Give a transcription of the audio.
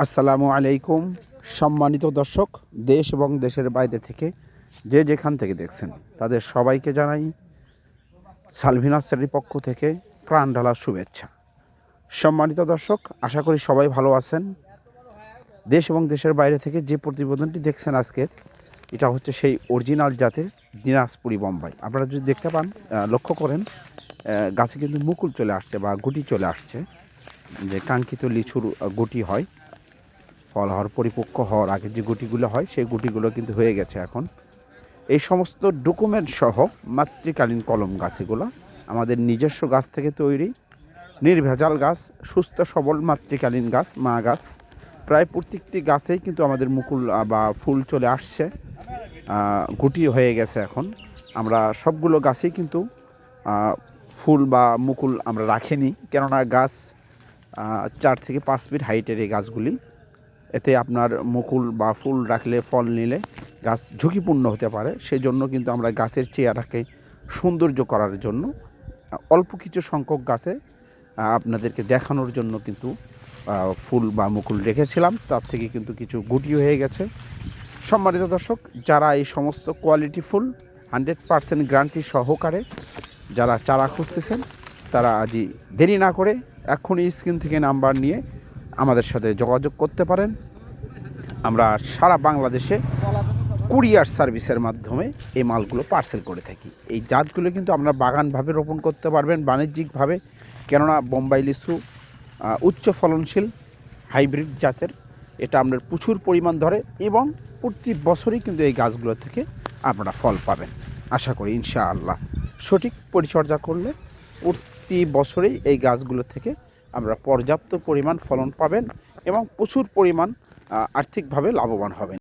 আসসালামু আলাইকুম। সম্মানিত দর্শক, দেশ এবং দেশের বাইরে থেকে যে যেখান থেকে দেখছেন তাদের সবাইকে জানাই সালভি নার্সারির পক্ষ থেকে প্রাণ ঢালা শুভেচ্ছা। সম্মানিত দর্শক, আশা করি সবাই ভালো আছেন। দেশ এবং দেশের বাইরে থেকে যে প্রতিবেদনটি দেখছেন আজকের, এটা হচ্ছে সেই অরিজিনাল জাতের দিনাজপুরি বোম্বাই। আপনারা যদি দেখতে পান, লক্ষ্য করেন, গাছে কিন্তু মুকুল চলে আসছে বা গুটি চলে আসছে। যে কাঙ্ক্ষিত লিচুর গুটি হয়, ফল হওয়ার পরিপক্ক হওয়ার আগে যে গুটিগুলো হয় সেই গুটিগুলো কিন্তু হয়ে গেছে এখন। এই সমস্ত ডকুমেন্ট সহ মাতৃকালীন কলম গাছ, এগুলো আমাদের নিজস্ব গাছ থেকে তৈরি, নির্ভেজাল গাছ, সুস্থ সবল মাতৃকালীন গাছ, মা গাছ। প্রায় প্রত্যেকটি গাছেই কিন্তু আমাদের মুকুল বা ফুল চলে আসছে, গুটি হয়ে গেছে এখন। আমরা সবগুলো গাছেই কিন্তু ফুল বা মুকুল আমরা রাখিনি, কেননা গাছ 4 থেকে 5 ফিট হাইটের এই গাছগুলি। এতে আপনার মুকুল বা ফুল রাখলে, ফল নিলে গাছ ঝুঁকিপূর্ণ হতে পারে। সেই জন্য কিন্তু আমরা গাছের চেহারাকে সৌন্দর্য করার জন্য অল্প কিছু সংখ্যক গাছে আপনাদেরকে দেখানোর জন্য কিন্তু ফুল বা মুকুল রেখেছিলাম। তার থেকে কিন্তু কিছু গুটি হয়ে গেছে। সম্মানিত দর্শক, যারা এই সমস্ত কোয়ালিটি ফুল 100% গ্যারান্টি সহকারে যারা চারা খুঁজতেছেন, তারা আজই দেরি না করে এখনই স্ক্রিন থেকে নাম্বার নিয়ে আমাদের সাথে যোগাযোগ করতে পারেন। আমরা সারা বাংলাদেশে কুরিয়ার সার্ভিসের মাধ্যমে এই মালগুলো পার্সেল করে থাকি। এই জাতগুলো কিন্তু আপনারা বাগানভাবে রোপণ করতে পারবেন, বাণিজ্যিকভাবে, কেননা বোম্বাই লিচু উচ্চ ফলনশীল হাইব্রিড জাতের। এটা আপনার প্রচুর পরিমাণ ধরে এবং প্রতি বছরই কিন্তু এই গাছগুলো থেকে আপনারা ফল পাবেন, আশা করি ইনশাআল্লাহ। সঠিক পরিচর্যা করলে প্রতি বছরেই এই গাছগুলো থেকে আমরা পর্যাপ্ত পরিমাণ ফলন পাবেন এবং প্রচুর পরিমাণ আর্থিকভাবে লাভবান হবেন।